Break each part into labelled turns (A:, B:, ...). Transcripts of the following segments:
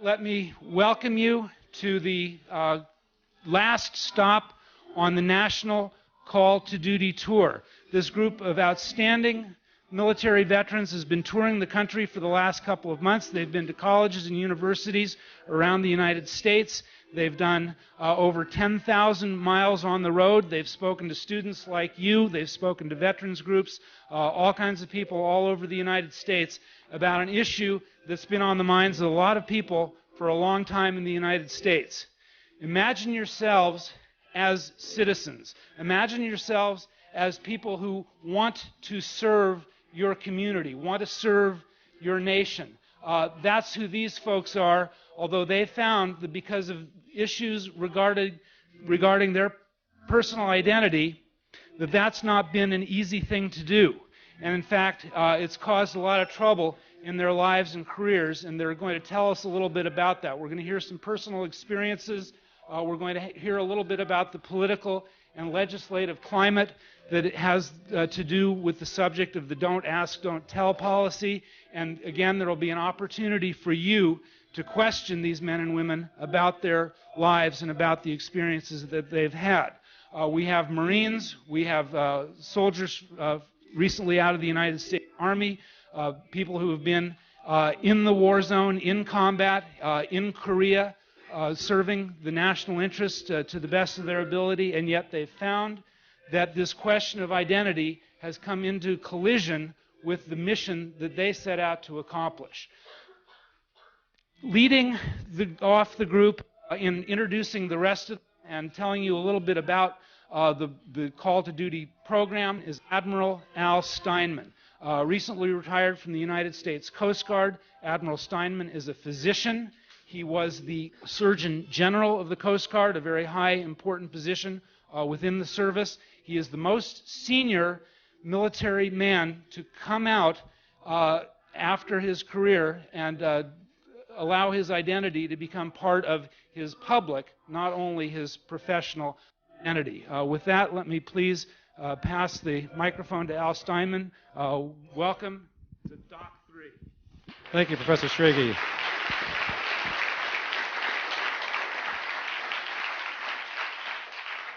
A: let me welcome you to the last stop on the National Call to Duty Tour. This group of outstanding military veterans has been touring the country for the last couple of months. They've been to colleges and universities around the United States. They've done over 10,000 miles on the road. They've spoken to students like you. They've spoken to veterans groups, all kinds of people all over the United States about an issue that's been on the minds of a lot of people for a long time in the United States. Imagine yourselves as citizens. Imagine yourselves as people who want to serve your community, want to serve your nation. That's who these folks are, although they found that because of issues regarding their personal identity, that's not been an easy thing to do. And in fact, it's caused a lot of trouble in their lives and careers, and they're going to tell us a little bit about that. We're going to hear some personal experiences. We're going to hear a little bit about the political and legislative climate that it has to do with the subject of the don't ask, don't tell policy. And again, there will be an opportunity for you to question these men and women about their lives and about the experiences that they've had. We have Marines, we have soldiers recently out of the United States Army, people who have been in the war zone, in combat, in Korea, serving the national interest to the best of their ability, and yet they've found that this question of identity has come into collision with the mission that they set out to accomplish. Leading off the group in introducing the rest of and telling you a little bit about the Call to Duty program is Admiral Al Steinman. Recently retired from the United States Coast Guard, Admiral Steinman is a physician. He was the Surgeon General of the Coast Guard, a very high, important position within the service. He is the most senior military man to come out after his career and allow his identity to become part of his public, not only his professional identity. With that, let me please pass the microphone to Al Steinman. Welcome to Doc 3.
B: Thank you, Professor Schrage.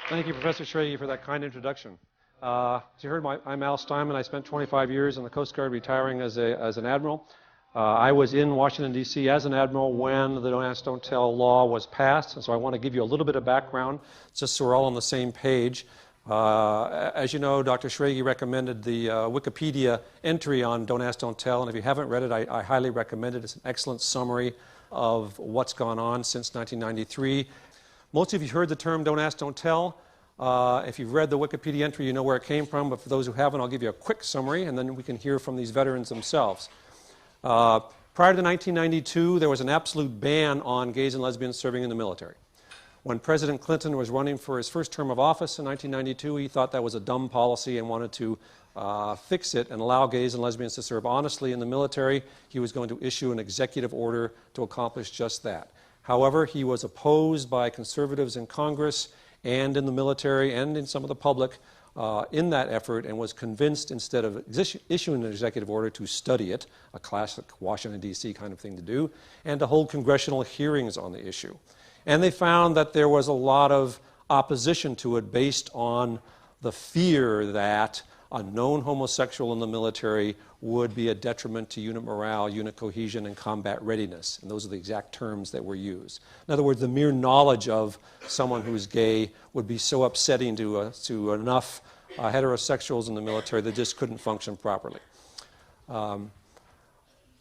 B: Thank you, Professor Schrage, for that kind introduction. As you heard, I'm Al Steinman. I spent 25 years in the Coast Guard, retiring as an admiral. I was in Washington, D.C. as an admiral when the Don't Ask, Don't Tell law was passed, and so I want to give you a little bit of background, just so we're all on the same page. As you know, Dr. Schrage recommended the Wikipedia entry on Don't Ask, Don't Tell, and if you haven't read it, I highly recommend it. It's an excellent summary of what's gone on since 1993. Most of you heard the term Don't Ask, Don't Tell. If you've read the Wikipedia entry, you know where it came from, but for those who haven't, I'll give you a quick summary, and then we can hear from these veterans themselves. Prior to 1992, there was an absolute ban on gays and lesbians serving in the military. When President Clinton was running for his first term of office in 1992, he thought that was a dumb policy and wanted to fix it and allow gays and lesbians to serve honestly in the military. He was going to issue an executive order to accomplish just that. However, he was opposed by conservatives in Congress and in the military and in some of the public in that effort, and was convinced, instead of issuing an executive order, to study it, a classic Washington, D.C. kind of thing to do, and to hold congressional hearings on the issue. And they found that there was a lot of opposition to it based on the fear that a known homosexual in the military would be a detriment to unit morale, unit cohesion, and combat readiness. And those are the exact terms that were used. In other words, the mere knowledge of someone who's gay would be so upsetting to enough heterosexuals in the military that just couldn't function properly.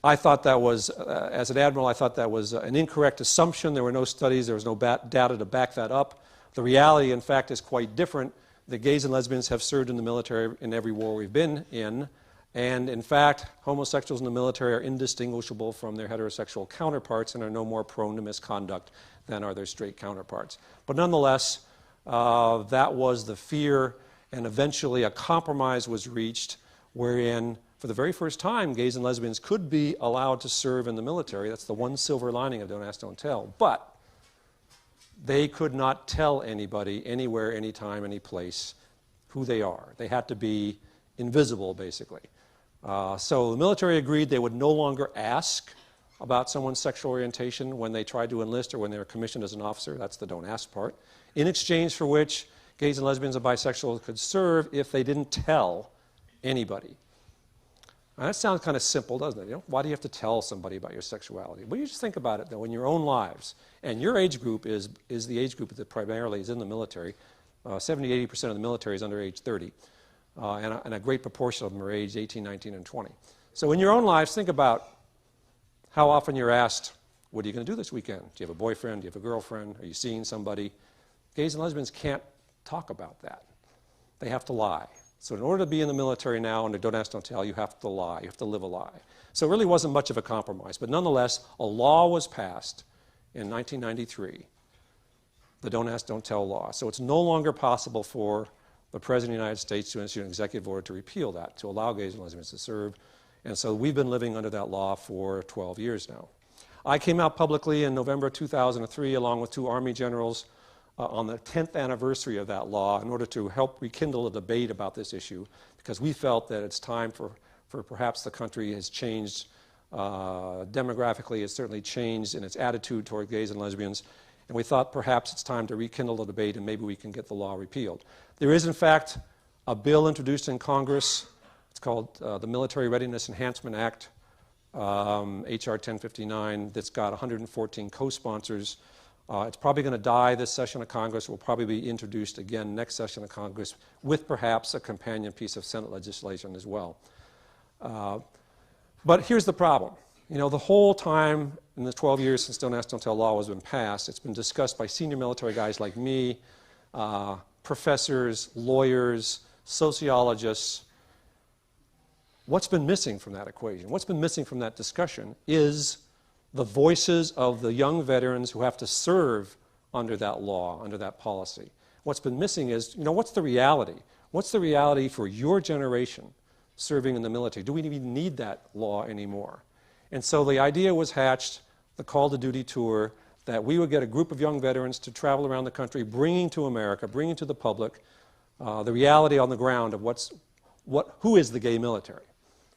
B: I thought that was, as an admiral, I thought that was an incorrect assumption. There were no studies, there was no data to back that up. The reality, in fact, is quite different. The gays and lesbians have served in the military in every war we've been in, and in fact, homosexuals in the military are indistinguishable from their heterosexual counterparts and are no more prone to misconduct than are their straight counterparts. But nonetheless, that was the fear, and eventually a compromise was reached wherein, for the very first time, gays and lesbians could be allowed to serve in the military. That's the one silver lining of Don't Ask, Don't Tell. But they could not tell anybody, anywhere, anytime, any place, who they are. They had to be invisible, basically. So the military agreed they would no longer ask about someone's sexual orientation when they tried to enlist or when they were commissioned as an officer. That's the don't ask part. In exchange for which gays and lesbians and bisexuals could serve if they didn't tell anybody. Now, that sounds kind of simple, doesn't it? You know, why do you have to tell somebody about your sexuality? Well, you just think about it, though, in your own lives. And your age group is the age group that primarily is in the military. 70-80% of the military is under age 30. And a great proportion of them are aged 18, 19, and 20. So in your own lives, think about how often you're asked, what are you going to do this weekend? Do you have a boyfriend? Do you have a girlfriend? Are you seeing somebody? Gays and lesbians can't talk about that. They have to lie. So in order to be in the military now under Don't Ask, Don't Tell, you have to lie. You have to live a lie. So it really wasn't much of a compromise. But nonetheless, a law was passed in 1993, the Don't Ask, Don't Tell law. So it's no longer possible for the President of the United States to issue an executive order to repeal that, to allow gays and lesbians to serve. And so we've been living under that law for 12 years now. I came out publicly in November 2003 along with 2 Army generals on the 10th anniversary of that law in order to help rekindle a debate about this issue, because we felt that it's time for perhaps the country has changed demographically, it's certainly changed in its attitude toward gays and lesbians, and we thought perhaps it's time to rekindle the debate and maybe we can get the law repealed. There is, in fact, a bill introduced in Congress. It's called the Military Readiness Enhancement Act, H.R. 1059, that's got 114 co-sponsors. It's probably going to die this session of Congress. It will probably be introduced again next session of Congress with perhaps a companion piece of Senate legislation as well. But here's the problem. You know, the whole time in the 12 years since Don't Ask, Don't Tell law has been passed, it's been discussed by senior military guys like me, professors, lawyers, sociologists. What's been missing from that equation? What's been missing from that discussion is the voices of the young veterans who have to serve under that law, under that policy. What's been missing is, you know, what's the reality? What's the reality for your generation serving in the military? Do we even need that law anymore? And so the idea was hatched, the Call to Duty tour, that we would get a group of young veterans to travel around the country, bringing to America, bringing to the public the reality on the ground of who is the gay military.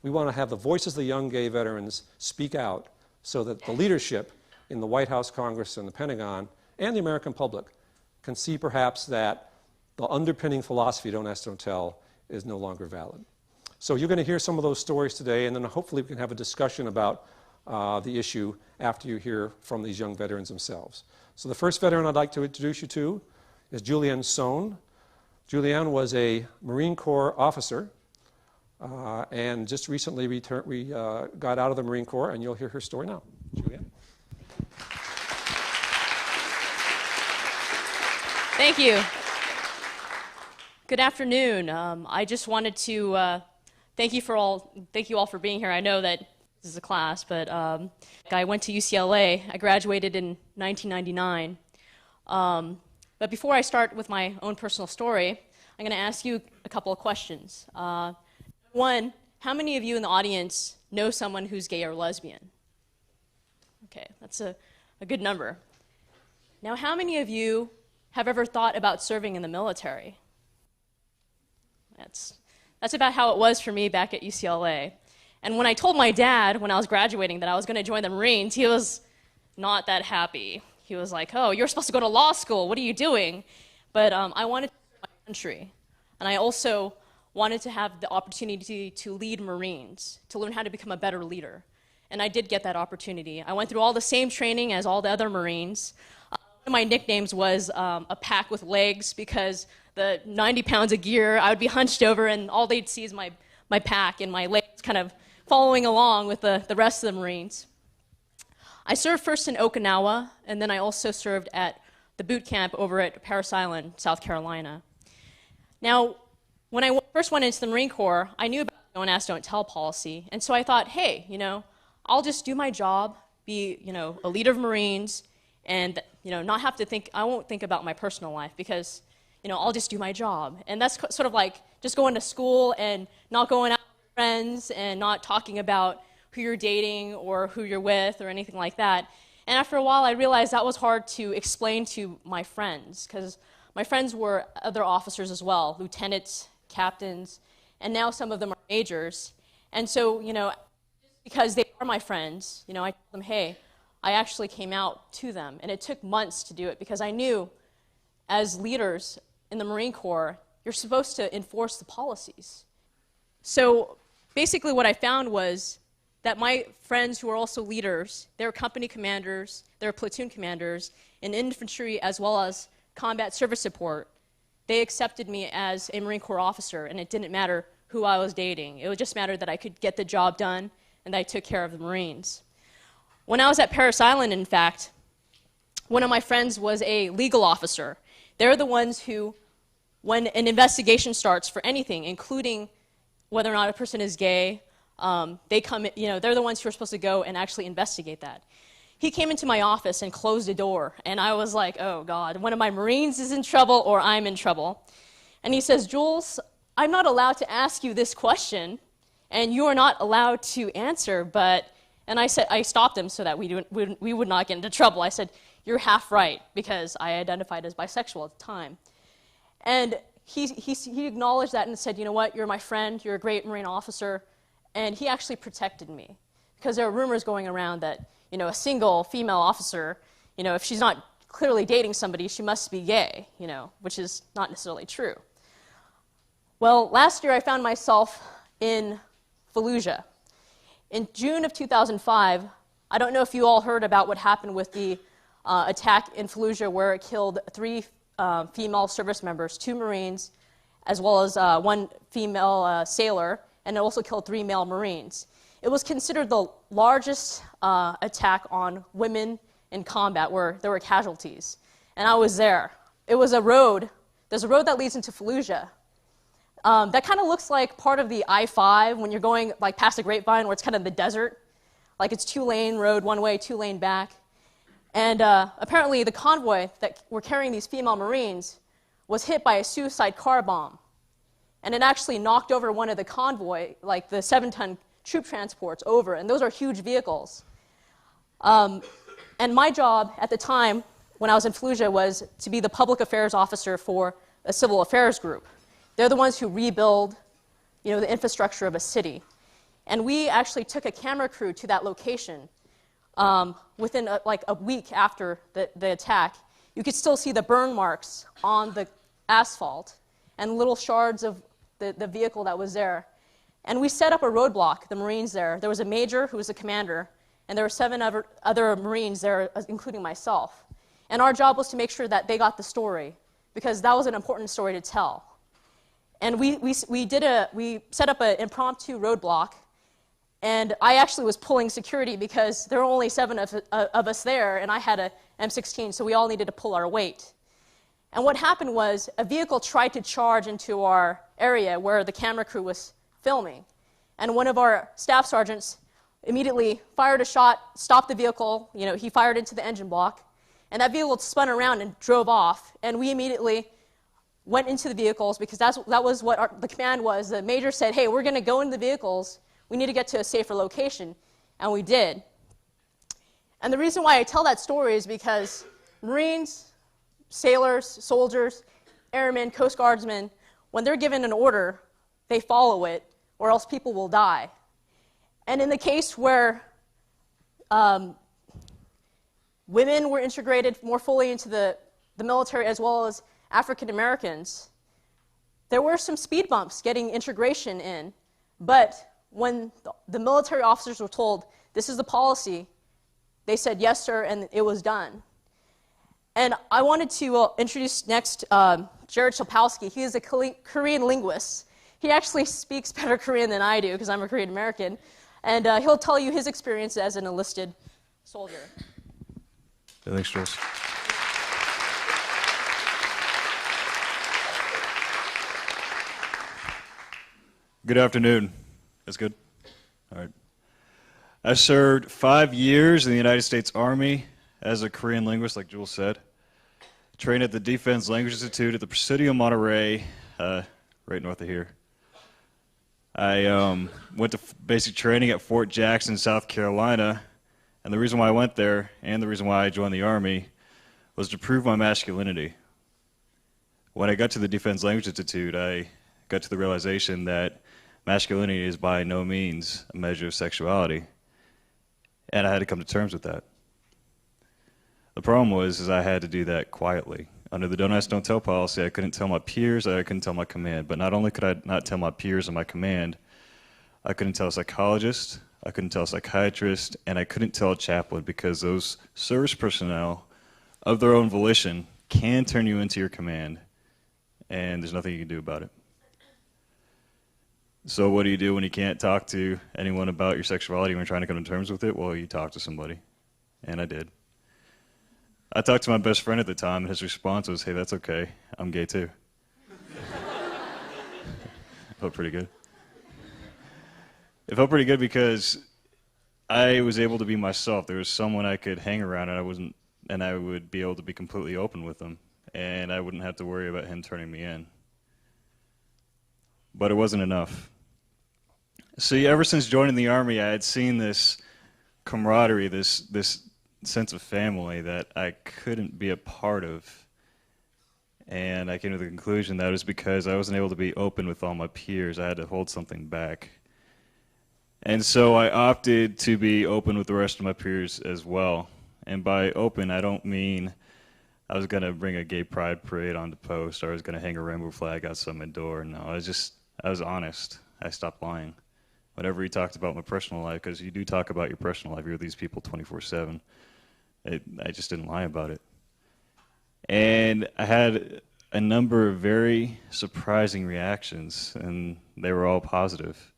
B: We want to have the voices of the young gay veterans speak out so that the leadership in the White House, Congress, and the Pentagon, and the American public can see perhaps that the underpinning philosophy, Don't Ask, Don't Tell, is no longer valid. So you're going to hear some of those stories today, and then hopefully we can have a discussion about the issue after you hear from these young veterans themselves. So the first veteran I'd like to introduce you to is Julianne Sohn. Julianne was a Marine Corps officer and just recently got out of the Marine Corps, and you'll hear her story now. Julianne.
C: Thank you. Good afternoon. I just wanted to thank you all for being here. I know that this is a class, but I went to UCLA. I graduated in 1999. But before I start with my own personal story, I'm going to ask you a couple of questions. One, how many of you in the audience know someone who's gay or lesbian? Okay, that's a good number. Now, how many of you have ever thought about serving in the military? That's about how it was for me back at UCLA. And when I told my dad when I was graduating that I was going to join the Marines, he was not that happy. He was like, oh, you're supposed to go to law school. What are you doing? But I wanted to serve my country. And I also wanted to have the opportunity to lead Marines, to learn how to become a better leader. And I did get that opportunity. I went through all the same training as all the other Marines. One of my nicknames was a pack with legs, because the 90 pounds of gear, I would be hunched over and all they'd see is my pack and my legs kind of following along with the rest of the Marines. I served first in Okinawa, and then I also served at the boot camp over at Parris Island, South Carolina. Now, when I first went into the Marine Corps, I knew about the Don't Ask, Don't Tell policy, and so I thought, hey, I'll just do my job, be, a leader of Marines, and, not have to think, I won't think about my personal life, because, I'll just do my job. And that's sort of like just going to school and not going out with friends and not talking about who you're dating or who you're with or anything like that. And after a while, I realized that was hard to explain to my friends, because my friends were other officers as well, lieutenants, captains, and now some of them are majors. And so, just because they are my friends, I told them, hey, I actually came out to them. And it took months to do it because I knew as leaders in the Marine Corps, you're supposed to enforce the policies. So basically what I found was that my friends who are also leaders, they're company commanders, they're platoon commanders in infantry as well as combat service support. They accepted me as a Marine Corps officer, and it didn't matter who I was dating. It just mattered that I could get the job done and that I took care of the Marines. When I was at Parris Island, in fact, one of my friends was a legal officer. They're the ones who, when an investigation starts for anything, including whether or not a person is gay, they come, they're the ones who are supposed to go and actually investigate that. He came into my office and closed the door, and I was like, oh God, one of my Marines is in trouble or I'm in trouble. And he says, Jules, I'm not allowed to ask you this question, and you are not allowed to answer, and I stopped him so that we would not get into trouble. I said, you're half right, because I identified as bisexual at the time. And he acknowledged that and said, you know what, you're my friend, you're a great Marine officer, and he actually protected me. Because there are rumors going around that, a single female officer, if she's not clearly dating somebody, she must be gay, which is not necessarily true. Well, last year I found myself in Fallujah. In June of 2005, I don't know if you all heard about what happened with the attack in Fallujah where it killed 3 female service members, 2 Marines, as well as 1 female sailor, and it also killed 3 male Marines. It was considered the largest attack on women in combat where there were casualties. And I was there. It was there's a road that leads into Fallujah. That kind of looks like part of the I-5 when you're going past the Grapevine where it's kind of the desert. Like it's 2-lane road one way, 2-lane back. And apparently the convoy that were carrying these female Marines was hit by a suicide car bomb. And it actually knocked over one of the convoy, like the 7-ton troop transports over, and those are huge vehicles. And my job at the time when I was in Fallujah was to be the public affairs officer for a civil affairs group. They're the ones who rebuild, the infrastructure of a city. And we actually took a camera crew to that location within a week after the attack. You could still see the burn marks on the asphalt and little shards of the vehicle that was there. And we set up a roadblock, the Marines there. There was a major who was the commander, and there were 7 other Marines there, including myself. And our job was to make sure that they got the story, because that was an important story to tell. And we set up an impromptu roadblock, and I actually was pulling security because there were only 7 of us there, and I had a M16, so we all needed to pull our weight. And what happened was a vehicle tried to charge into our area where the camera crew was filming. And one of our staff sergeants immediately fired a shot, stopped the vehicle, he fired into the engine block, and that vehicle spun around and drove off. And we immediately went into the vehicles because that was what the command was. The major said, hey, we're going to go into the vehicles. We need to get to a safer location. And we did. And the reason why I tell that story is because Marines, sailors, soldiers, airmen, Coast Guardsmen, when they're given an order, they follow it, or else people will die. And in the case where women were integrated more fully into the military as well as African Americans, there were some speed bumps getting integration in. But when the military officers were told, this is the policy, they said, yes, sir, and it was done. And I wanted to introduce next Jarrod Chlapowski. He is a Korean linguist. He actually speaks better Korean than I do because I'm a Korean American. And he'll tell you his experience as an enlisted soldier.
D: Yeah, thanks, Jules. Good afternoon. That's good? All right. I served 5 years in the United States Army as a Korean linguist, like Jules said. Trained at the Defense Language Institute at the Presidio Monterey, right north of here. I went to basic training at Fort Jackson, South Carolina, and the reason why I went there and the reason why I joined the Army was to prove my masculinity. When I got to the Defense Language Institute, I got to the realization that masculinity is by no means a measure of sexuality. And I had to come to terms with that. The problem was I had to do that quietly. Under the don't ask, don't tell policy, I couldn't tell my peers, I couldn't tell my command. But not only could I not tell my peers and my command, I couldn't tell a psychologist, I couldn't tell a psychiatrist, and I couldn't tell a chaplain, because those service personnel, of their own volition, can turn you into your command, and there's nothing you can do about it. So what do you do when you can't talk to anyone about your sexuality when you're trying to come to terms with it? Well, you talk to somebody, and I did. I talked to my best friend at the time, and his response was, "Hey, that's okay. I'm gay too." Felt pretty good. It felt pretty good because I was able to be myself. There was someone I could hang around, and I would be able to be completely open with him, and I wouldn't have to worry about him turning me in. But it wasn't enough. See, ever since joining the Army, I had seen this camaraderie, this sense of family that I couldn't be a part of. And I came to the conclusion that it was because I wasn't able to be open with all my peers. I had to hold something back. And so I opted to be open with the rest of my peers as well. And by open, I don't mean I was going to bring a gay pride parade on the post, or I was going to hang a rainbow flag outside my door. No, I was honest. I stopped lying. Whenever we talked about my personal life, because you do talk about your personal life, you're with these people 24/7. I just didn't lie about it. And I had a number of very surprising reactions, and they were all positive.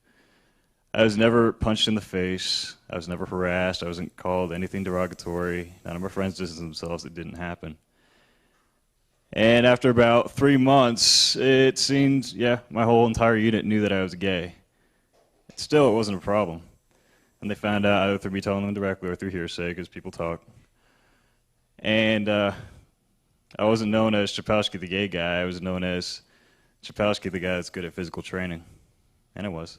D: I was never punched in the face. I was never harassed. I wasn't called anything derogatory. None of my friends distanced themselves. It didn't happen. And after about 3 months, it seemed, my whole entire unit knew that I was gay. Still, it wasn't a problem. And they found out either through me telling them directly or through hearsay, because people talk. And I wasn't known as Chlapowski the gay guy. I was known as Chlapowski the guy that's good at physical training. And I was.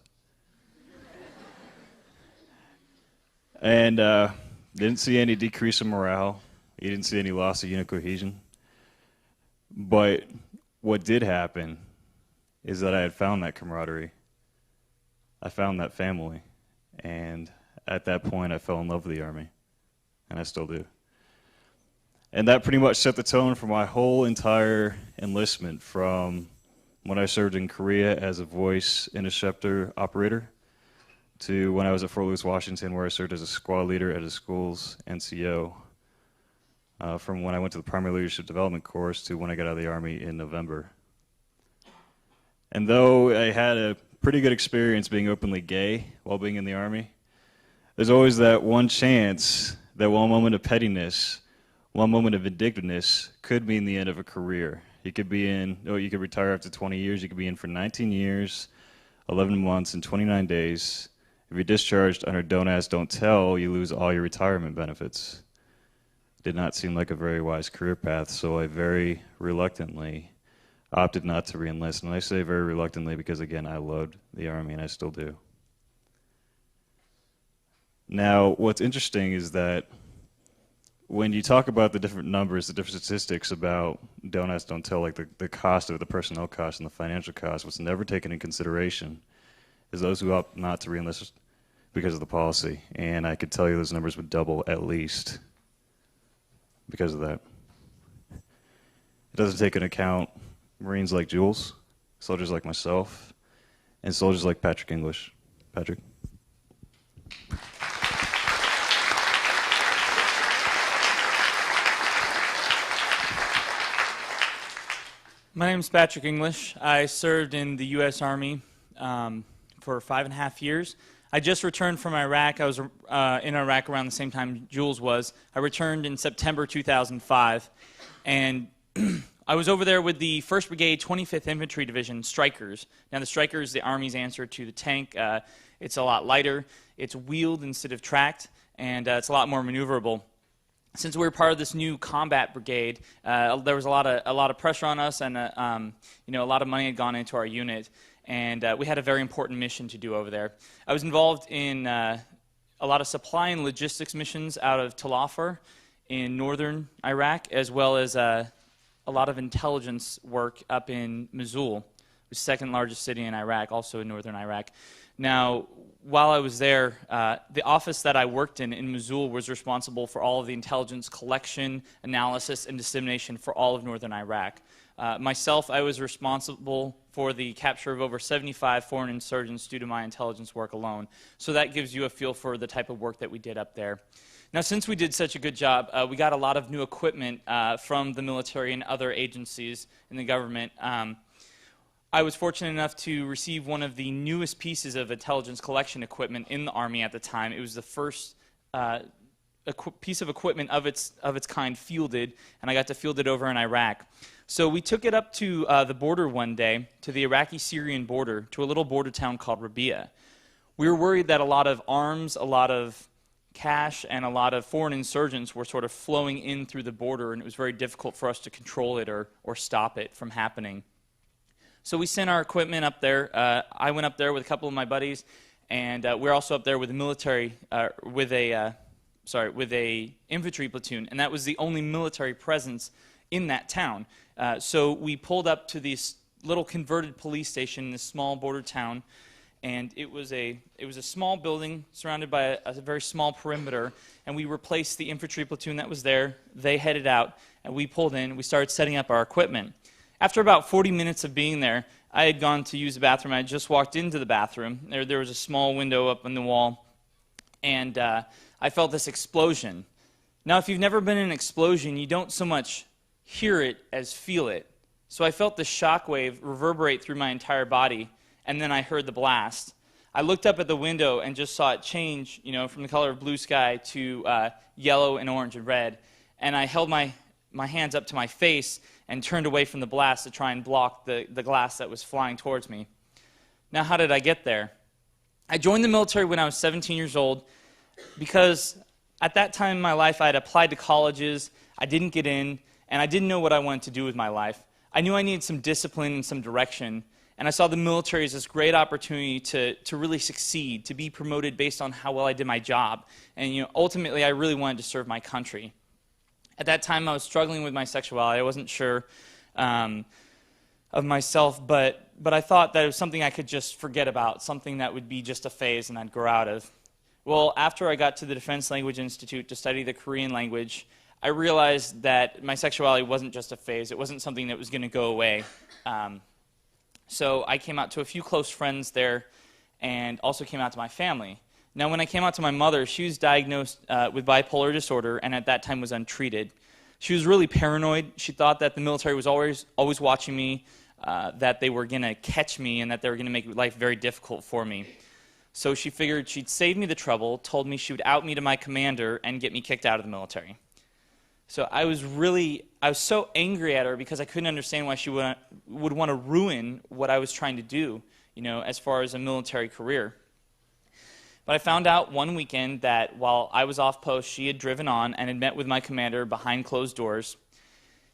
D: And didn't see any decrease in morale. You didn't see any loss of unit cohesion. But what did happen is that I had found that camaraderie. I found that family. And at that point, I fell in love with the Army. And I still do. And that pretty much set the tone for my whole entire enlistment, from when I served in Korea as a voice interceptor operator to when I was at Fort Lewis, Washington, where I served as a squad leader at a school's NCO, from when I went to the Primary Leadership Development course to when I got out of the Army in November. And though I had a pretty good experience being openly gay while being in the Army, there's always that one chance that one moment of pettiness, one moment of vindictiveness could mean the end of a career. You could retire after 20 years, you could be in for 19 years, 11 months, and 29 days. If you're discharged under don't ask, don't tell, you lose all your retirement benefits. It did not seem like a very wise career path, so I very reluctantly opted not to re-enlist. And I say very reluctantly because, again, I loved the Army, and I still do. Now, what's interesting is that when you talk about the different numbers, the different statistics about don't ask, don't tell, like the cost of it, the personnel cost and the financial cost, what's never taken into consideration is those who opt not to re-enlist because of the policy. And I could tell you those numbers would double at least because of that. It doesn't take into account Marines like Jules, soldiers like myself, and soldiers like Patrick English. Patrick.
E: My name is Patrick English. I served in the U.S. Army for 5.5 years. I just returned from Iraq. I was in Iraq around the same time Jules was. I returned in September 2005, and I was over there with the 1st Brigade, 25th Infantry Division, Strykers. Now, the Stryker is the Army's answer to the tank. It's a lot lighter. It's wheeled instead of tracked, and it's a lot more maneuverable. Since we were part of this new combat brigade, there was a lot of pressure on us, and a lot of money had gone into our unit, and we had a very important mission to do over there. I was involved in a lot of supply and logistics missions out of Tal Afar in northern Iraq, as well as a lot of intelligence work up in Mosul, the second largest city in Iraq, also in northern Iraq. Now, while I was there, the office that I worked in Mosul was responsible for all of the intelligence collection, analysis, and dissemination for all of northern Iraq. Myself, I was responsible for the capture of over 75 foreign insurgents due to my intelligence work alone. So that gives you a feel for the type of work that we did up there. Now, since we did such a good job, we got a lot of new equipment from the military and other agencies in the government. I was fortunate enough to receive one of the newest pieces of intelligence collection equipment in the Army at the time. It was the first piece of equipment of its kind fielded, and I got to field it over in Iraq. So we took it up to the border one day, to the Iraqi-Syrian border, to a little border town called Rabia. We were worried that a lot of arms, a lot of cash, and a lot of foreign insurgents were sort of flowing in through the border, and it was very difficult for us to control it or stop it from happening. So we sent our equipment up there. I went up there with a couple of my buddies, and we're also up there with a military, with a infantry platoon, and that was the only military presence in that town. So we pulled up to this little converted police station in this small border town, and it was a small building surrounded by a very small perimeter, and we replaced the infantry platoon that was there. They headed out, and we pulled in. We started setting up our equipment. After about 40 minutes of being there, I had gone to use the bathroom. I had just walked into the bathroom. There was a small window up on the wall, and I felt this explosion. Now, if you've never been in an explosion, you don't so much hear it as feel it. So I felt the shock wave reverberate through my entire body, and then I heard the blast. I looked up at the window and just saw it change, from the color of blue sky to yellow and orange and red. And I held my hands up to my face and turned away from the blast to try and block the glass that was flying towards me. Now, how did I get there? I joined the military when I was 17 years old because at that time in my life I had applied to colleges, I didn't get in, and I didn't know what I wanted to do with my life. I knew I needed some discipline and some direction, and I saw the military as this great opportunity to really succeed, to be promoted based on how well I did my job. And ultimately I really wanted to serve my country. At that time, I was struggling with my sexuality. I wasn't sure of myself, but I thought that it was something I could just forget about, something that would be just a phase and I'd grow out of. Well, after I got to the Defense Language Institute to study the Korean language, I realized that my sexuality wasn't just a phase. It wasn't something that was going to go away. So I came out to a few close friends there and also came out to my family. Now, when I came out to my mother, she was diagnosed with bipolar disorder and at that time was untreated. She was really paranoid. She thought that the military was always watching me, that they were going to catch me, and that they were going to make life very difficult for me. So she figured she'd save me the trouble, told me she would out me to my commander and get me kicked out of the military. So I was so angry at her because I couldn't understand why she would want to ruin what I was trying to do, as far as a military career. But I found out one weekend that while I was off post, she had driven on and had met with my commander behind closed doors.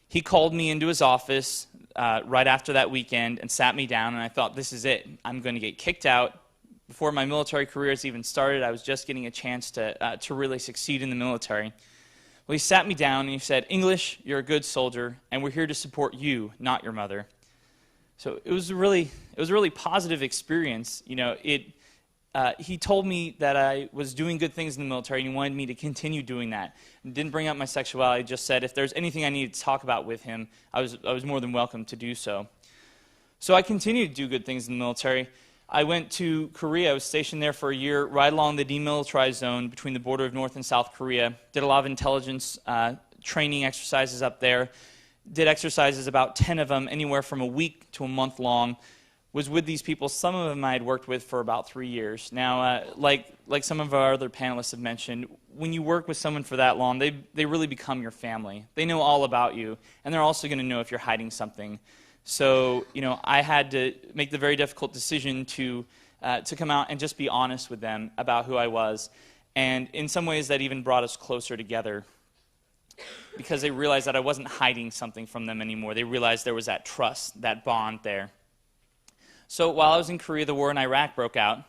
E: He called me into his office right after that weekend and sat me down, and I thought, this is it. I'm going to get kicked out. Before my military career has even started, I was just getting a chance to really succeed in the military. Well, he sat me down and he said, English, you're a good soldier, and we're here to support you, not your mother. So it was a really positive experience. He told me that I was doing good things in the military, and he wanted me to continue doing that. And didn't bring up my sexuality, just said if there's anything I needed to talk about with him, I was more than welcome to do so. So I continued to do good things in the military. I went to Korea. I was stationed there for a year, right along the demilitarized zone between the border of North and South Korea. Did a lot of intelligence training exercises up there. Did exercises, about 10 of them, anywhere from a week to a month long. Was with these people. Some of them I had worked with for about 3 years. Now, like some of our other panelists have mentioned, when you work with someone for that long, they really become your family. They know all about you, and they're also going to know if you're hiding something. So, I had to make the very difficult decision to come out and just be honest with them about who I was. And in some ways, that even brought us closer together because they realized that I wasn't hiding something from them anymore. They realized there was that trust, that bond there. So while I was in Korea, the war in Iraq broke out,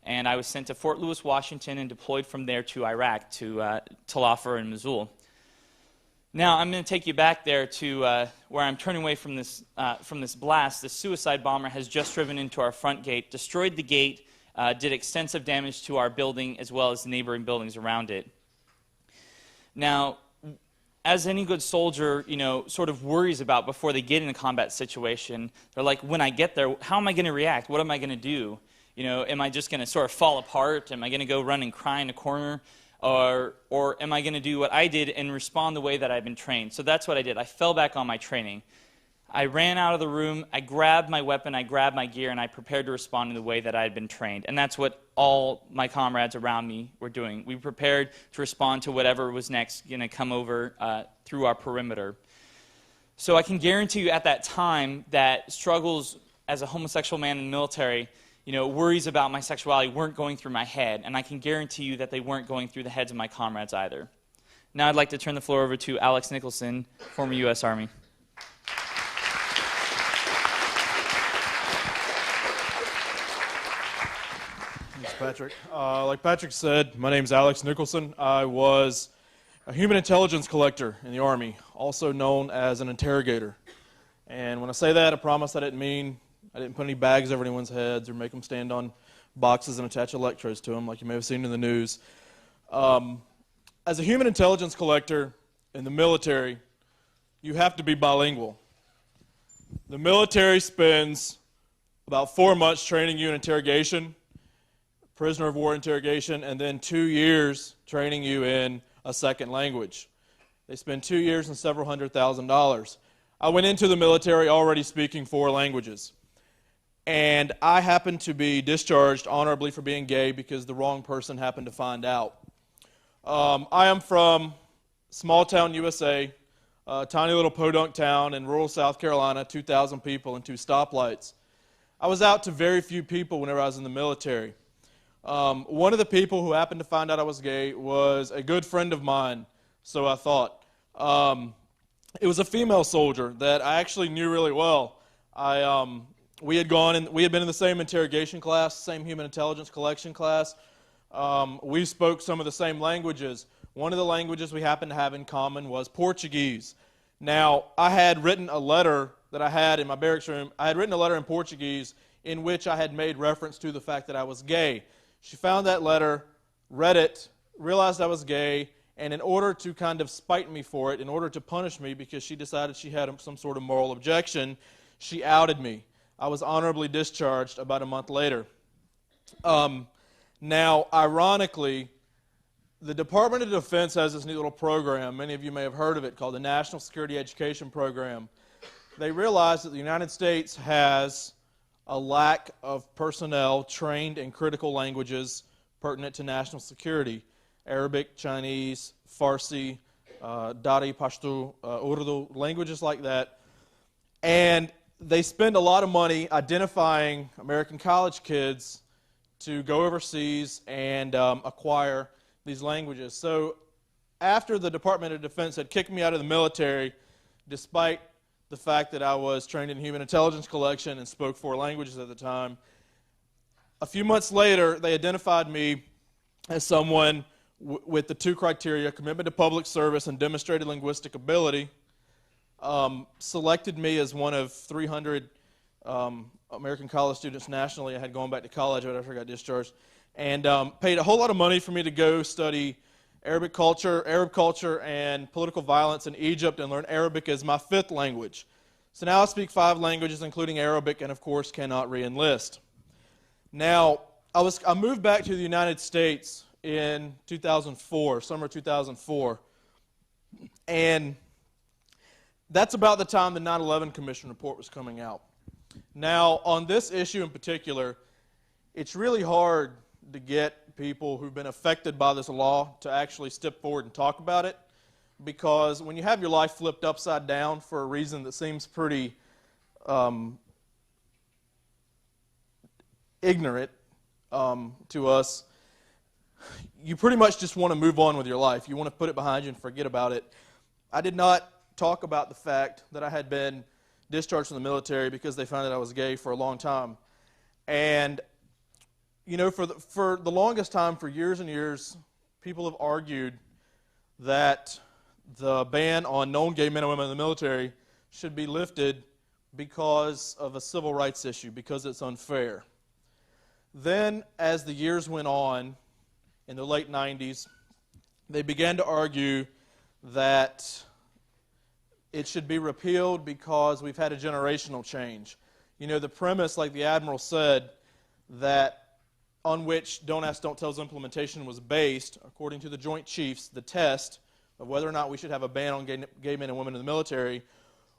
E: and I was sent to Fort Lewis, Washington, and deployed from there to Iraq, to Tel Afar and Mosul. Now, I'm going to take you back there to where I'm turning away from this blast. This suicide bomber has just driven into our front gate, destroyed the gate, did extensive damage to our building as well as the neighboring buildings around it. Now, as any good soldier, sort of worries about before they get in a combat situation, they're like, when I get there, how am I going to react? What am I going to do? Am I just going to sort of fall apart? Am I going to go run and cry in a corner? Or am I going to do what I did and respond the way that I've been trained? So that's what I did. I fell back on my training. I ran out of the room, I grabbed my weapon, I grabbed my gear, and I prepared to respond in the way that I had been trained. And that's what all my comrades around me were doing. We prepared to respond to whatever was next going to come over through our perimeter. So I can guarantee you at that time that struggles as a homosexual man in the military, worries about my sexuality weren't going through my head, and I can guarantee you that they weren't going through the heads of my comrades either. Now I'd like to turn the floor over to Alex Nicholson, former U.S. Army.
F: Thanks, Patrick. Like Patrick said, my name's Alex Nicholson. I was a human intelligence collector in the Army, also known as an interrogator. And when I say that, I promise I didn't put any bags over anyone's heads or make them stand on boxes and attach electrodes to them like you may have seen in the news. As a human intelligence collector in the military, you have to be bilingual. The military spends about 4 months training you in interrogation, prisoner of war interrogation, and then 2 years training you in a second language. They spend 2 years and several $100,000. I went into the military already speaking 4 languages. And I happened to be discharged honorably for being gay because the wrong person happened to find out. I am from small town USA, a tiny little podunk town in rural South Carolina, 2,000 people and 2 stoplights. I was out to very few people whenever I was in the military. One of the people who happened to find out I was gay was a good friend of mine, so I thought. It was a female soldier that I actually knew really well. We had been in the same interrogation class, same human intelligence collection class. We spoke some of the same languages. One of the languages we happened to have in common was Portuguese. Now, I had written a letter that I had in my barracks room. I had written a letter in Portuguese in which I had made reference to the fact that I was gay. She found that letter, read it, realized I was gay, and in order to kind of spite me for it, in order to punish me because she decided she had some sort of moral objection, she outed me. I was honorably discharged about a month later. Now, ironically, the Department of Defense has this neat little program, many of you may have heard of it, called the National Security Education Program. They realized that the United States has a lack of personnel trained in critical languages pertinent to national security: Arabic, Chinese, Farsi, Dari, Pashto, Urdu, languages like that. And they spend a lot of money identifying American college kids to go overseas and acquire these languages. So after the Department of Defense had kicked me out of the military, despite the fact that I was trained in human intelligence collection and spoke 4 languages at the time, a few months later, they identified me as someone with the 2 criteria: commitment to public service and demonstrated linguistic ability. Selected me as one of 300 American college students nationally. I had gone back to college right after I got discharged, and paid a whole lot of money for me to go study Arab culture, and political violence in Egypt, and learn Arabic as my 5th language. So now I speak 5 languages, including Arabic, and of course cannot re-enlist. Now, I moved back to the United States in 2004, summer 2004, and that's about the time the 9/11 Commission report was coming out. Now, on this issue in particular, it's really hard to get people who've been affected by this law to actually step forward and talk about it, because when you have your life flipped upside down for a reason that seems pretty ignorant to us, you pretty much just want to move on with your life. You want to put it behind you and forget about it. I did not talk about the fact that I had been discharged from the military because they found that I was gay for a long time. And, you know, for the longest time, for years and years, people have argued that the ban on known gay men and women in the military should be lifted because of a civil rights issue, because it's unfair. Then, as the years went on, in the late 90s, they began to argue that it should be repealed because we've had a generational change. You know, the premise, like the Admiral said, that on which Don't Ask, Don't Tell's implementation was based, according to the Joint Chiefs, the test of whether or not we should have a ban on gay men and women in the military,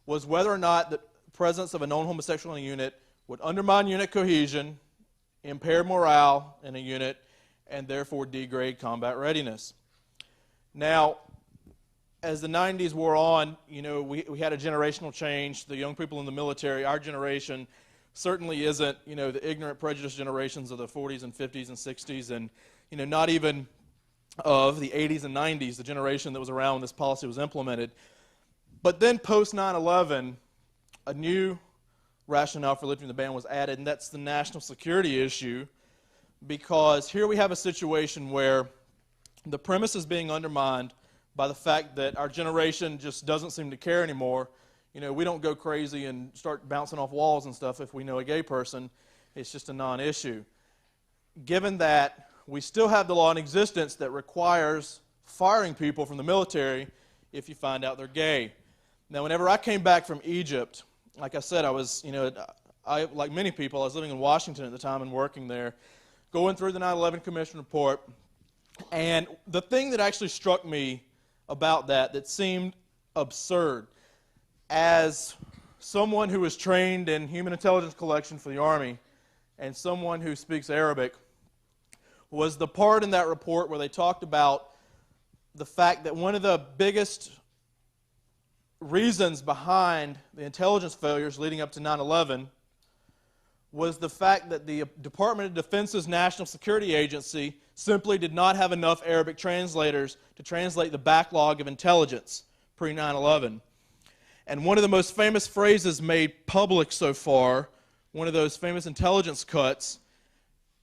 F: was whether or not the presence of a known homosexual in a unit would undermine unit cohesion, impair morale in a unit, and therefore degrade combat readiness. Now, as the 90s wore on, you know, we had a generational change. The young people in the military, our generation, certainly isn't, you know, the ignorant, prejudiced generations of the 40s and 50s and 60s, and, you know, not even of the 80s and 90s, the generation that was around when this policy was implemented. But then post 9/11, a new rationale for lifting the ban was added, and that's the national security issue, because here we have a situation where the premise is being undermined by the fact that our generation just doesn't seem to care anymore. You know, we don't go crazy and start bouncing off walls and stuff if we know a gay person. It's just a non-issue. Given that, we still have the law in existence that requires firing people from the military if you find out they're gay. Now, whenever I came back from Egypt, like I said, I was, you know, like many people, I was living in Washington at the time and working there, going through the 9/11 Commission report, and the thing that actually struck me about that seemed absurd, as someone who was trained in human intelligence collection for the Army and someone who speaks Arabic, was the part in that report where they talked about the fact that one of the biggest reasons behind the intelligence failures leading up to 9/11 was the fact that the Department of Defense's National Security Agency simply did not have enough Arabic translators to translate the backlog of intelligence pre-9/11. And one of the most famous phrases made public so far, one of those famous intelligence cuts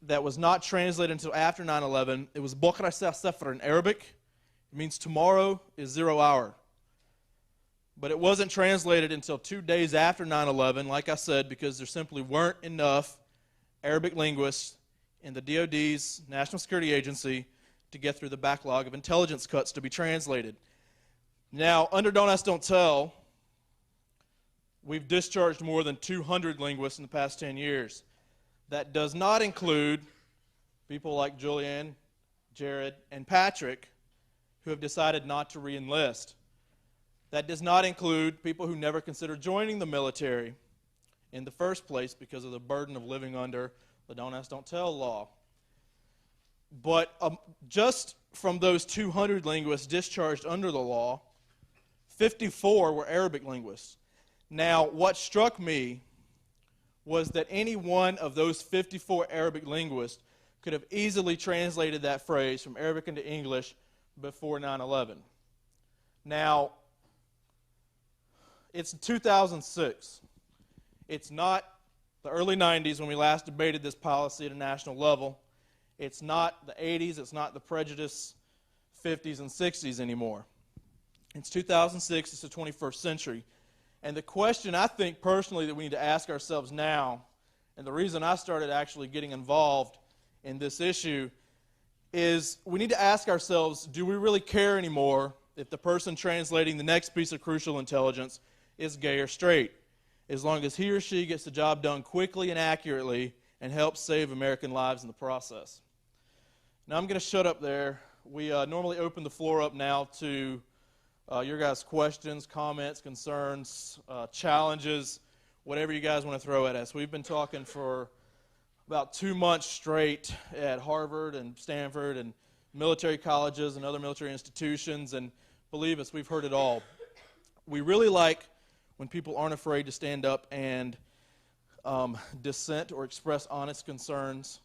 F: that was not translated until after 9/11, it was Bukra Safar in Arabic. It means tomorrow is 0 hour. But it wasn't translated until 2 days after 9/11, like I said, because there simply weren't enough Arabic linguists in the DoD's National Security Agency to get through the backlog of intelligence cuts to be translated. Now, under Don't Ask, Don't Tell, we've discharged more than 200 linguists in the past 10 years. That does not include people like Julianne, Jarrod, and Patrick, who have decided not to re-enlist. That does not include people who never considered joining the military in the first place because of the burden of living under the Don't Ask, Don't Tell law. But just from those 200 linguists discharged under the law, 54 were Arabic linguists. Now, what struck me was that any one of those 54 Arabic linguists could have easily translated that phrase from Arabic into English before 9/11. Now, it's 2006. It's not the early 90s when we last debated this policy at a national level. It's not the 80s. It's not the prejudice 50s and 60s anymore. It's 2006. It's the 21st century. And the question I think personally that we need to ask ourselves now, and the reason I started actually getting involved in this issue, is we need to ask ourselves, do we really care anymore if the person translating the next piece of crucial intelligence is gay or straight, as long as he or she gets the job done quickly and accurately and helps save American lives in the process? Now, I'm going to shut up there. We normally open the floor up now to your guys' questions, comments, concerns, challenges, whatever you guys want to throw at us. We've been talking for about 2 months straight at Harvard and Stanford and military colleges and other military institutions, and believe us, we've heard it all. We really like when people aren't afraid to stand up and dissent or express honest concerns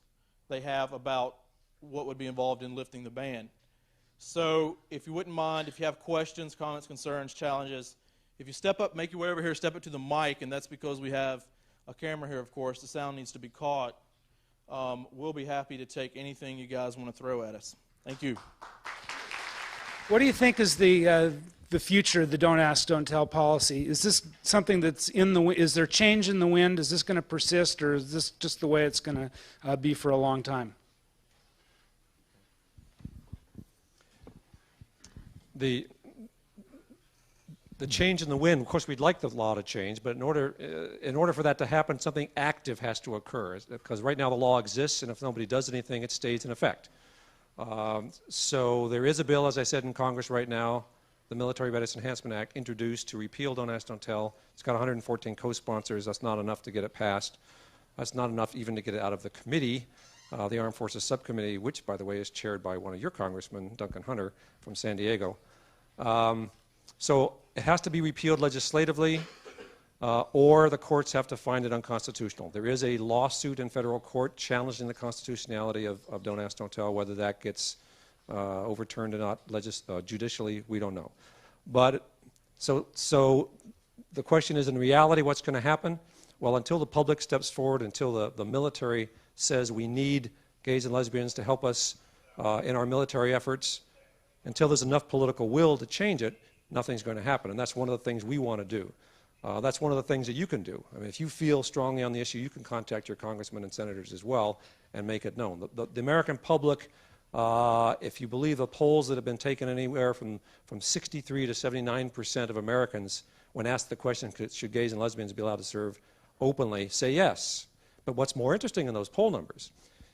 F: they have about what would be involved in lifting the ban. So if you wouldn't mind, if you have questions, comments, concerns, challenges, if you step up, make your way over here, step up to the mic, and that's because we have a camera here, of course. The sound needs to be caught. We'll be happy to take anything you guys want to throw at us. Thank you.
A: What do you think is the the future of the don't ask, don't tell policy? Is this something that's is there change in the wind? Is this going to persist, or is this just the way it's going to be for a long time?
B: The change in the wind, of course, we'd like the law to change, but in order for that to happen, something active has to occur. Because right now the law exists, and if nobody does anything, it stays in effect. So there is a bill, as I said, in Congress right now, the Military Readiness Enhancement Act, introduced to repeal Don't Ask, Don't Tell. It's got 114 co-sponsors. That's not enough to get it passed. That's not enough even to get it out of the committee, the Armed Forces Subcommittee, which, by the way, is chaired by one of your congressmen, Duncan Hunter, from San Diego. So it has to be repealed legislatively, or the courts have to find it unconstitutional. There is a lawsuit in federal court challenging the constitutionality of Don't Ask, Don't Tell. Whether that gets overturned or not judicially, we don't know. But so the question is, in reality, what's going to happen? Well, until the public steps forward, until the military says we need gays and lesbians to help us in our military efforts, until there's enough political will to change it, nothing's going to happen. And that's one of the things we want to do. That's one of the things that you can do. I mean, if you feel strongly on the issue, you can contact your congressmen and senators as well and make it known. The American public, if you believe the polls that have been taken anywhere from 63 to 79% of Americans, when asked the question, should gays and lesbians be allowed to serve openly, say yes. But what's more interesting in those poll numbers,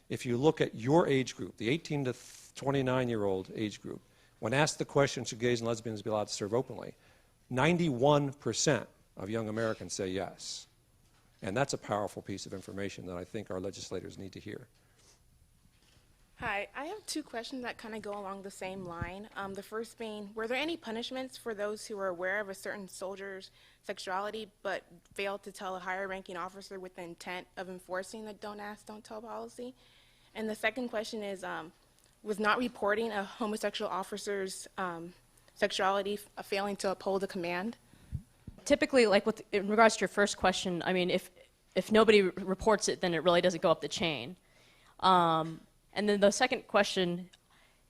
B: if you look at your age group, the 18 to 29-year-old age group, when asked the question, should gays and lesbians be allowed to serve openly, 91% of young Americans say yes. And that's a powerful piece of information that I think our legislators need to hear.
G: Hi, I have two questions that kind of go along the same line. The first being, were there any punishments for those who were aware of a certain soldier's sexuality but failed to tell a higher ranking officer with the intent of enforcing the Don't Ask, Don't Tell policy? And the second question is, was not reporting a homosexual officer's sexuality failing to uphold a command?
C: Typically, like in regards to your first question, I mean, if nobody reports it, then it really doesn't go up the chain. And then the second question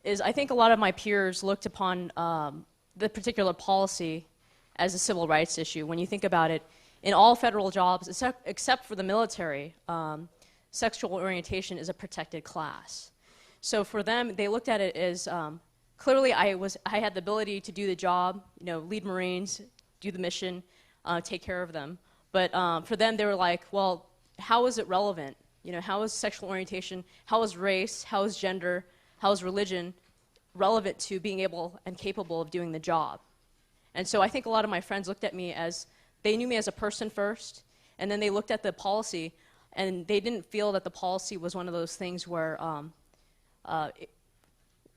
C: is, I think a lot of my peers looked upon the particular policy as a civil rights issue. When you think about it, in all federal jobs, except for the military, sexual orientation is a protected class. So for them, they looked at it as clearly I had the ability to do the job, lead Marines, do the mission, take care of them. But for them, they were like, well, how is it relevant? How is sexual orientation, how is race, how is gender, how is religion relevant to being able and capable of doing the job? And so I think a lot of my friends looked at me as, they knew me as a person first, and then they looked at the policy, and they didn't feel that the policy was one of those things where,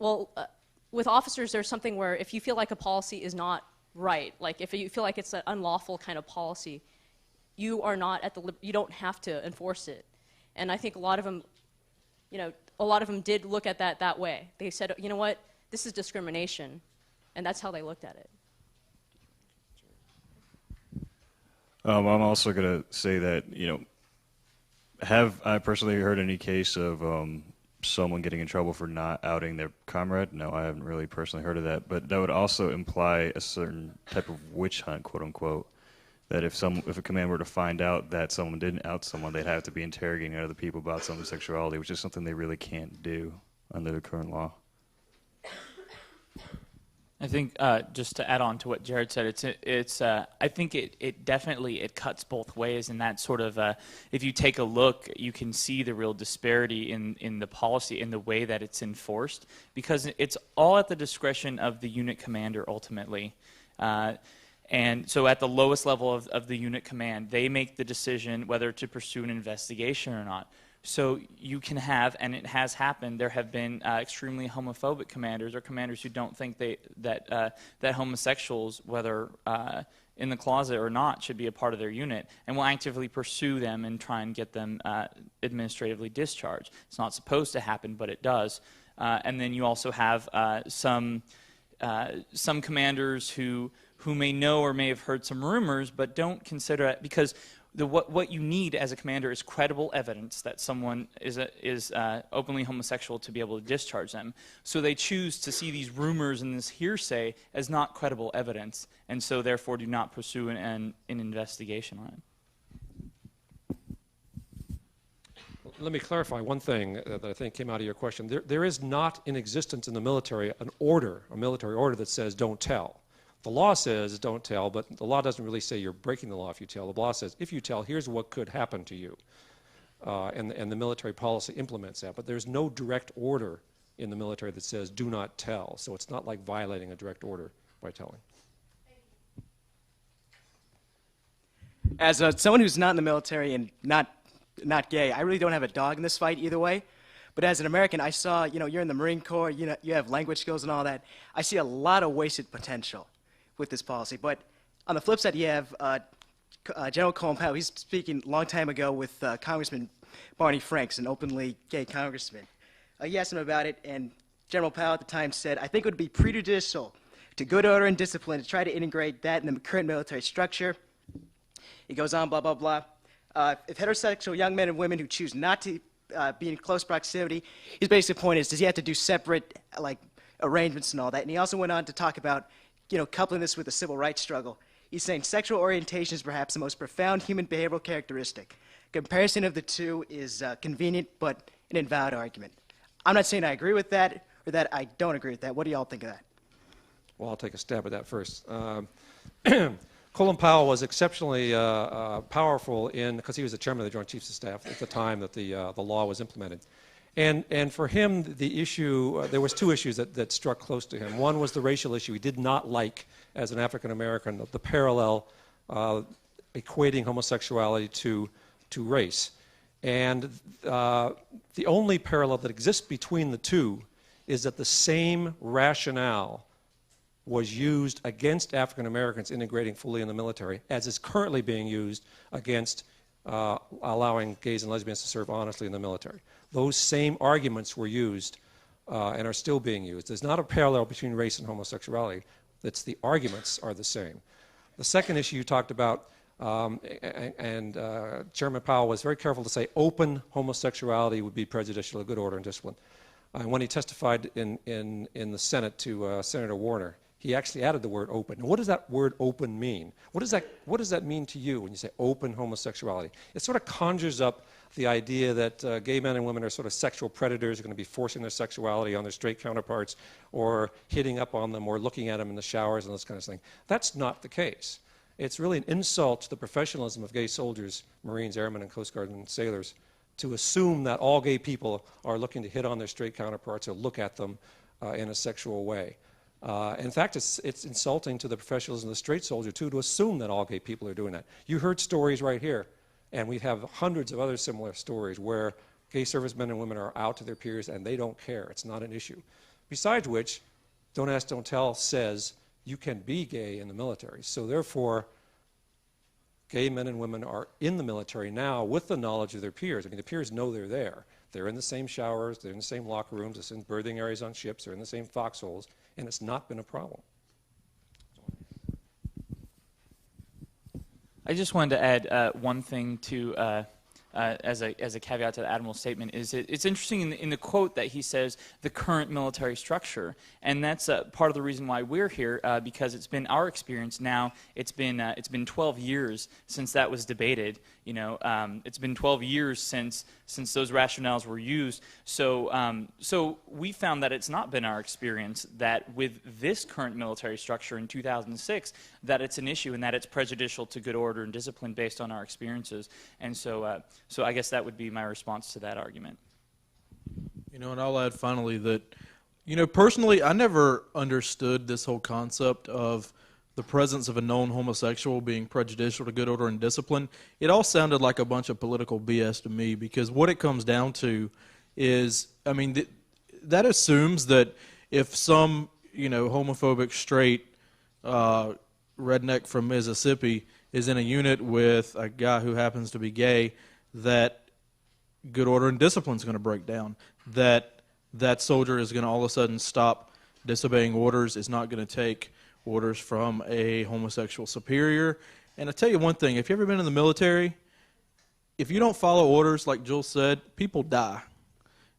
C: with officers, there's something where if you feel like a policy is not right, like if you feel like it's an unlawful kind of policy, you are not you don't have to enforce it. And I think a lot of them did look at that way. They said, you know what, this is discrimination, and that's how they looked at it.
D: I'm also going to say that, have I personally heard any case of someone getting in trouble for not outing their comrade? No, I haven't really personally heard of that. But that would also imply a certain type of witch hunt, quote unquote, that if a command were to find out that someone didn't out someone, they'd have to be interrogating other people about someone's sexuality, which is something they really can't do under the current law.
E: I think just to add on to what Jarrod said, I think it definitely cuts both ways, and that sort of if you take a look, you can see the real disparity in the policy, in the way that it's enforced, because it's all at the discretion of the unit commander ultimately. And so at the lowest level of the unit command, they make the decision whether to pursue an investigation or not. So you can have, and it has happened, there have been extremely homophobic commanders or commanders who don't think that homosexuals, whether in the closet or not, should be a part of their unit, and will actively pursue them and try and get them administratively discharged. It's not supposed to happen, but it does. And then you also have some commanders who may know or may have heard some rumors, but don't consider it, because what you need as a commander is credible evidence that someone is openly homosexual to be able to discharge them. So they choose to see these rumors and this hearsay as not credible evidence, and so therefore do not pursue an investigation on it.
B: Let me clarify one thing that I think came out of your question. There is not in existence in the military a military order that says don't tell. The law says don't tell, but the law doesn't really say you're breaking the law if you tell. The law says if you tell, here's what could happen to you. And the military policy implements that. But there's no direct order in the military that says do not tell. So it's not like violating a direct order by telling.
H: As someone who's not in the military and not gay, I really don't have a dog in this fight either way. But as an American, I saw, you're in the Marine Corps, you have language skills and all that. I see a lot of wasted potential with this policy. But on the flip side, you have Jarrod Chlapowski. He's speaking a long time ago with Congressman Barney Franks, an openly gay congressman. He asked him about it, and General Powell at the time said, I think it would be prejudicial to good order and discipline to try to integrate that in the current military structure. He goes on, blah, blah, blah. If heterosexual young men and women who choose not to be in close proximity, his basic point is, does he have to do separate arrangements and all that? And he also went on to talk about coupling this with the civil rights struggle. He's saying sexual orientation is perhaps the most profound human behavioral characteristic. Comparison of the two is convenient but an invalid argument. I'm not saying I agree with that or that I don't agree with that. What do y'all think of that?
B: Well, I'll take a stab at that first. Colin Powell was exceptionally powerful because he was the chairman of the Joint Chiefs of Staff at the time that the law was implemented. And for him, the issue, there was two issues that struck close to him. One was the racial issue. He did not like, as an African American, the parallel equating homosexuality to race. And the only parallel that exists between the two is that the same rationale was used against African Americans integrating fully in the military, as is currently being used against allowing gays and lesbians to serve honestly in the military. Those same arguments were used and are still being used. There's not a parallel between race and homosexuality. It's the arguments are the same. The second issue you talked about, and Chairman Powell was very careful to say open homosexuality would be prejudicial to good order and discipline. When he testified in the Senate to Senator Warner, he actually added the word open. And what does that word open mean? What does that mean to you when you say open homosexuality? It sort of conjures up the idea that gay men and women are sort of sexual predators, are going to be forcing their sexuality on their straight counterparts or hitting up on them or looking at them in the showers and those kind of things. That's not the case. It's really an insult to the professionalism of gay soldiers, Marines, Airmen, and Coast Guard and sailors to assume that all gay people are looking to hit on their straight counterparts or look at them in a sexual way. In fact, it's insulting to the professionalism of the straight soldier, too, to assume that all gay people are doing that. You heard stories right here, and we have hundreds of other similar stories where gay servicemen and women are out to their peers and they don't care. It's not an issue. Besides which, Don't Ask, Don't Tell says you can be gay in the military. So therefore, gay men and women are in the military now with the knowledge of their peers. I mean, the peers know they're there. They're in the same showers, they're in the same locker rooms, they're in berthing areas on ships, they're in the same foxholes, and it's not been a problem.
E: I just wanted to add one thing to as a caveat to the Admiral's statement. Is it's interesting in the quote that he says the current military structure, and that's part of the reason why we're here, because it's been our experience now. It's been 12 years since that was debated. It's been 12 years since those rationales were used. So we found that it's not been our experience that with this current military structure in 2006 that it's an issue and that it's prejudicial to good order and discipline based on our experiences. And so I guess that would be my response to that argument.
F: And I'll add finally that, personally, I never understood this whole concept of the presence of a known homosexual being prejudicial to good order and discipline. It all sounded like a bunch of political BS to me, because what it comes down to is, that assumes that if some, homophobic straight redneck from Mississippi is in a unit with a guy who happens to be gay, that good order and discipline is going to break down, that soldier is going to all of a sudden stop disobeying orders, is not going to take orders from a homosexual superior. And I tell you one thing, if you've ever been in the military if you don't follow orders, like Jules said, people die.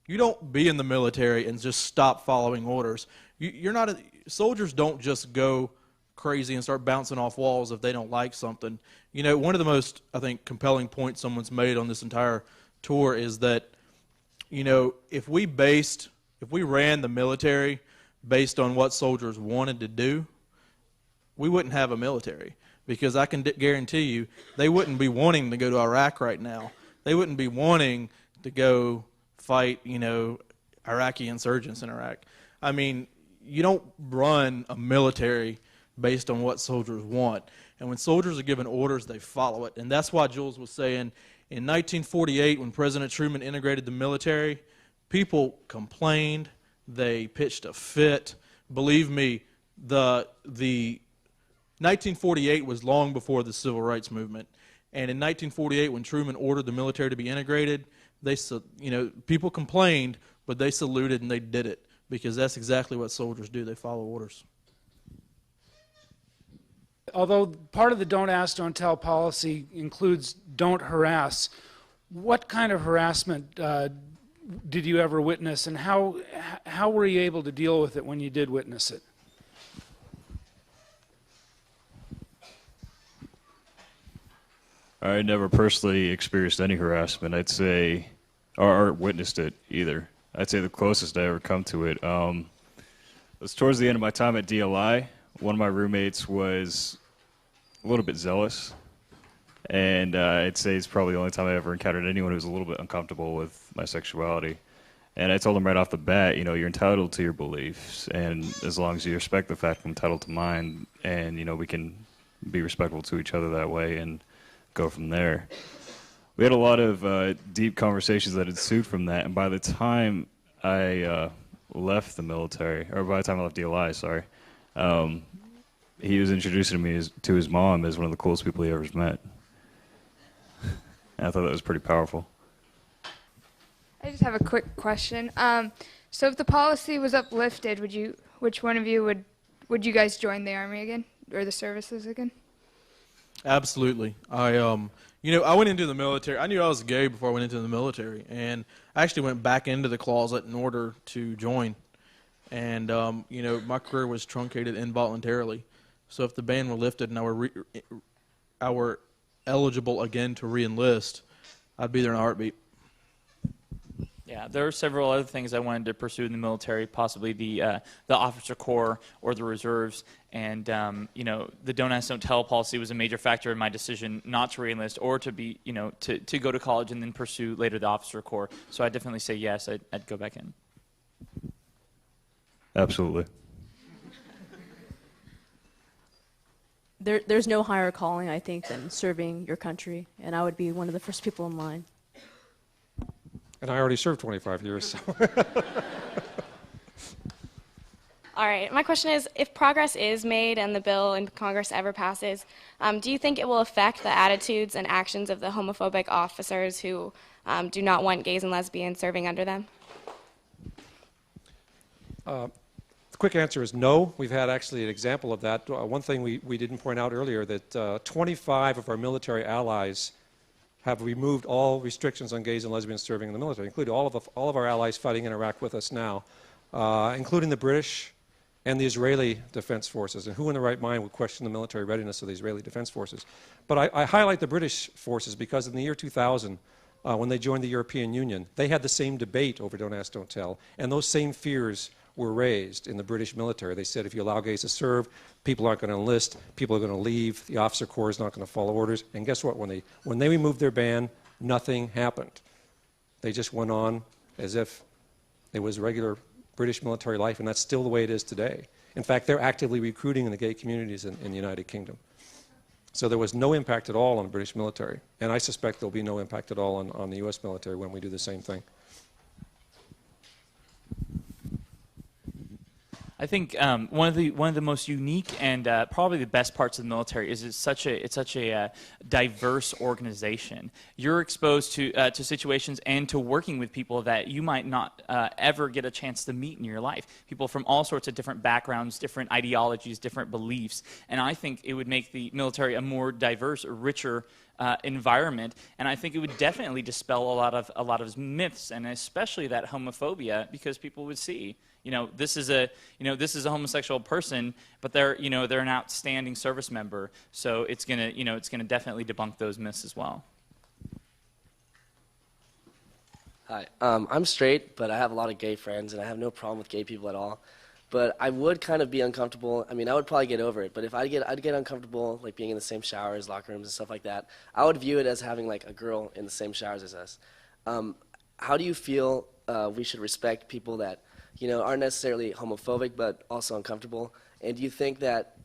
F: You don't be in the military and just stop following orders. Soldiers don't just go crazy and start bouncing off walls if they don't like something. You know, one of the most, I think, compelling points someone's made on this entire tour is that, you know, if we ran the military based on what soldiers wanted to do, we wouldn't have a military. Because I can guarantee you, they wouldn't be wanting to go to Iraq right now. They wouldn't be wanting to go fight, you know, Iraqi insurgents in Iraq. I mean, you don't run a military based on what soldiers want. And when soldiers are given orders, they follow it. And that's why Jules was saying, in 1948, when President Truman integrated the military, people complained. They pitched a fit. Believe me, the 1948 was long before the Civil Rights Movement. And in 1948, when Truman ordered the military to be integrated, people complained, but they saluted and they did it, because that's exactly what soldiers do. They follow orders.
A: Although part of the don't ask, don't tell policy includes don't harass, what kind of harassment did you ever witness, and how were you able to deal with it when you did witness it?
D: I never personally experienced any harassment, I'd say, or witnessed it either. I'd say the closest I ever come to it was towards the end of my time at DLI. One of my roommates was a little bit zealous, and I'd say it's probably the only time I ever encountered anyone who was a little bit uncomfortable with my sexuality. And I told him right off the bat, you know, you're entitled to your beliefs, and as long as you respect the fact I'm entitled to mine, and, you know, we can be respectful to each other that way and go from there. We had a lot of deep conversations that ensued from that, and by the time I left the military, or by the time I left DLI, sorry, he was introducing me to his mom as one of the coolest people he ever met. And I thought that was pretty powerful.
I: I just have a quick question. So if the policy was uplifted, which one of you would you guys join the Army again, or the services again?
F: Absolutely. I went into the military. I knew I was gay before I went into the military, and I actually went back into the closet in order to join. And my career was truncated involuntarily. So if the ban were lifted and I were eligible again to re-enlist, I'd be there in a heartbeat.
E: Yeah, there are several other things I wanted to pursue in the military, possibly the officer corps or the reserves, and the don't ask, don't tell policy was a major factor in my decision not to re-enlist or to be, to go to college and then pursue later the officer corps. So I'd definitely say yes, I'd go back in.
D: Absolutely.
C: There's no higher calling, I think, than serving your country, and I would be one of the first people in line.
B: And I already served 25 years. So.
J: All right. My question is, if progress is made and the bill in Congress ever passes, do you think it will affect the attitudes and actions of the homophobic officers who do not want gays and lesbians serving under them?
B: The quick answer is no. We've had actually an example of that. One thing we didn't point out earlier, that 25 of our military allies have removed all restrictions on gays and lesbians serving in the military, including all of our allies fighting in Iraq with us now, including the British and the Israeli Defense Forces. And who in their right mind would question the military readiness of the Israeli Defense Forces? But I highlight the British forces because in the year 2000, when they joined the European Union, they had the same debate over Don't Ask, Don't Tell, and those same fears were raised in the British military. They said if you allow gays to serve, people aren't going to enlist, people are going to leave, the officer corps is not going to follow orders. And guess what? When they removed their ban, nothing happened. They just went on as if it was regular British military life, and that's still the way it is today. In fact, they're actively recruiting in the gay communities in the United Kingdom. So there was no impact at all on the British military, and I suspect there'll be no impact at all on the U.S. military when we do the same thing.
E: I think one of the most unique and probably the best parts of the military is it's such a diverse organization. You're exposed to situations and to working with people that you might not ever get a chance to meet in your life. People from all sorts of different backgrounds, different ideologies, different beliefs, and I think it would make the military a more diverse, richer environment, and I think it would definitely dispel a lot of myths, and especially that homophobia, because people would see, this is a homosexual person, but they're an outstanding service member, so it's gonna definitely debunk those myths as well.
K: Hi, I'm straight, but I have a lot of gay friends, and I have no problem with gay people at all. But I would kind of be uncomfortable. I mean, I would probably get over it. But if I'd get uncomfortable, like being in the same showers, locker rooms, and stuff like that, I would view it as having like a girl in the same showers as us. How do you feel we should respect people that aren't necessarily homophobic but also uncomfortable? And do you think that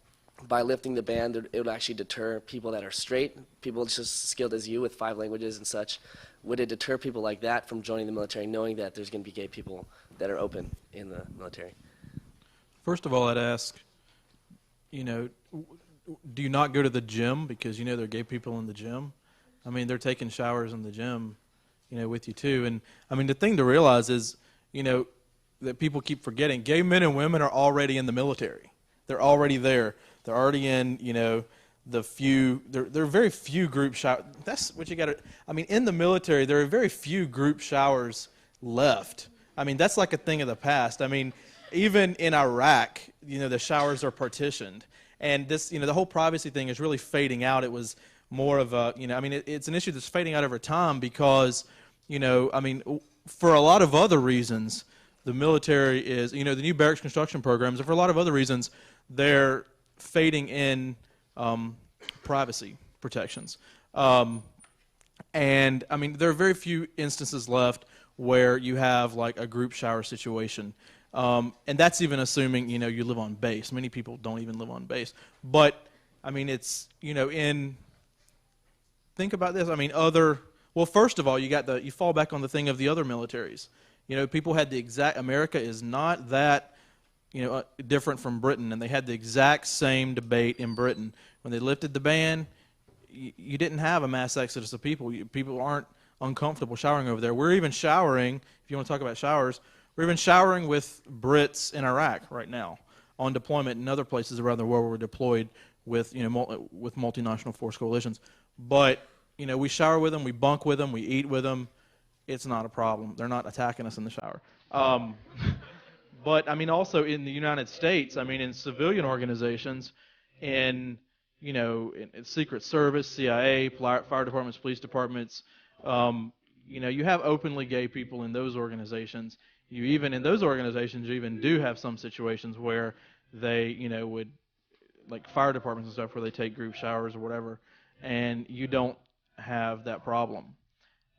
K: by lifting the ban, it would actually deter people that are straight, people just skilled as you with 5 languages and such? Would it deter people like that from joining the military, knowing that there's going to be gay people that are open in the military?
F: First of all, I'd ask, do you not go to the gym because there are gay people in the gym? I mean, they're taking showers in the gym, with you too. And I mean, the thing to realize is, that people keep forgetting, gay men and women are already in the military. They're already there. They're already in, there are very few group showers. That's what you got to, I mean, in the military, there are very few group showers left. I mean, that's like a thing of the past. I mean, even in Iraq, the showers are partitioned. And this, the whole privacy thing is really fading out. It was more of a, it's an issue that's fading out over time because, for a lot of other reasons, the military is, the new barracks construction programs, and for a lot of other reasons, they're fading in privacy protections. And, there are very few instances left where you have like a group shower situation. And that's even assuming, you live on base. Many people don't even live on base. But, it's, think about this. Well, first of all, you fall back on the thing of the other militaries. People had America is not that, different from Britain, and they had the exact same debate in Britain. When they lifted the ban, you didn't have a mass exodus of people. People aren't uncomfortable showering over there. We're even showering, if you want to talk about showers, we're even showering with Brits in Iraq right now on deployment and other places around the world where we're deployed with, with multinational force coalitions. But, we shower with them, we bunk with them, we eat with them. It's not a problem. They're not attacking us in the shower. But, also in the United States, in civilian organizations, in Secret Service, CIA, fire departments, police departments, you have openly gay people in those organizations. In those organizations, you even do have some situations where they, would, like fire departments and stuff, where they take group showers or whatever, and you don't have that problem.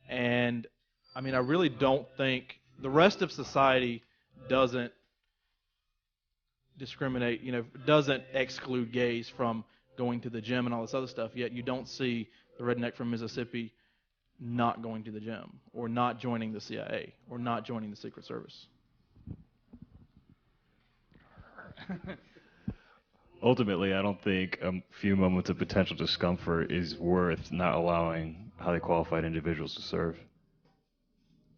F: And, I really don't think the rest of society doesn't discriminate, doesn't exclude gays from going to the gym and all this other stuff, yet you don't see the redneck from Mississippi not going to the gym or not joining the CIA or not joining the Secret Service.
D: Ultimately, I don't think a few moments of potential discomfort is worth not allowing highly qualified individuals to serve.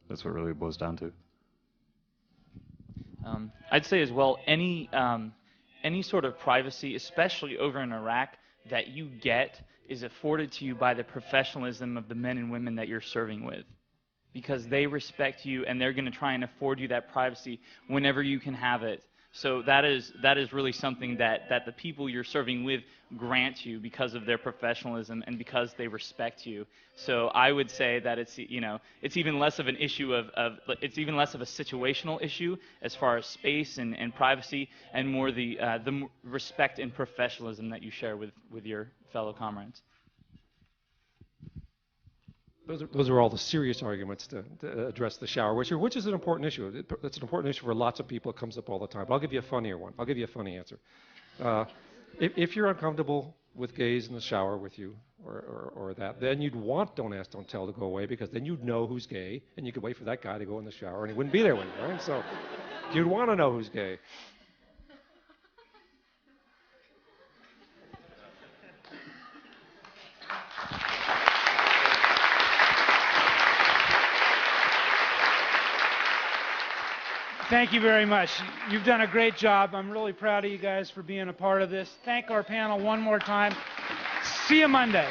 D: That's what it really boils down to.
E: I'd say as well, any sort of privacy, especially over in Iraq, that you get is afforded to you by the professionalism of the men and women that you're serving with, because they respect you and they're going to try and afford you that privacy whenever you can have it. So that is really something that the people you're serving with grant you because of their professionalism and because they respect you. So I would say that it's even less of an issue it's even less of a situational issue as far as space and privacy, and more the respect and professionalism that you share with your fellow comrades.
B: Those are all the serious arguments to address the shower issue, which is an important issue. It's an important issue for lots of people. It comes up all the time. But I'll give you a funnier one. I'll give you a funny answer. If you're uncomfortable with gays in the shower with you or that, then you'd want Don't Ask, Don't Tell to go away, because then you'd know who's gay, and you could wait for that guy to go in the shower, and he wouldn't be there with you, right? So you'd want to know who's gay.
A: Thank you very much. You've done a great job. I'm really proud of you guys for being a part of this. Thank our panel one more time. See you Monday.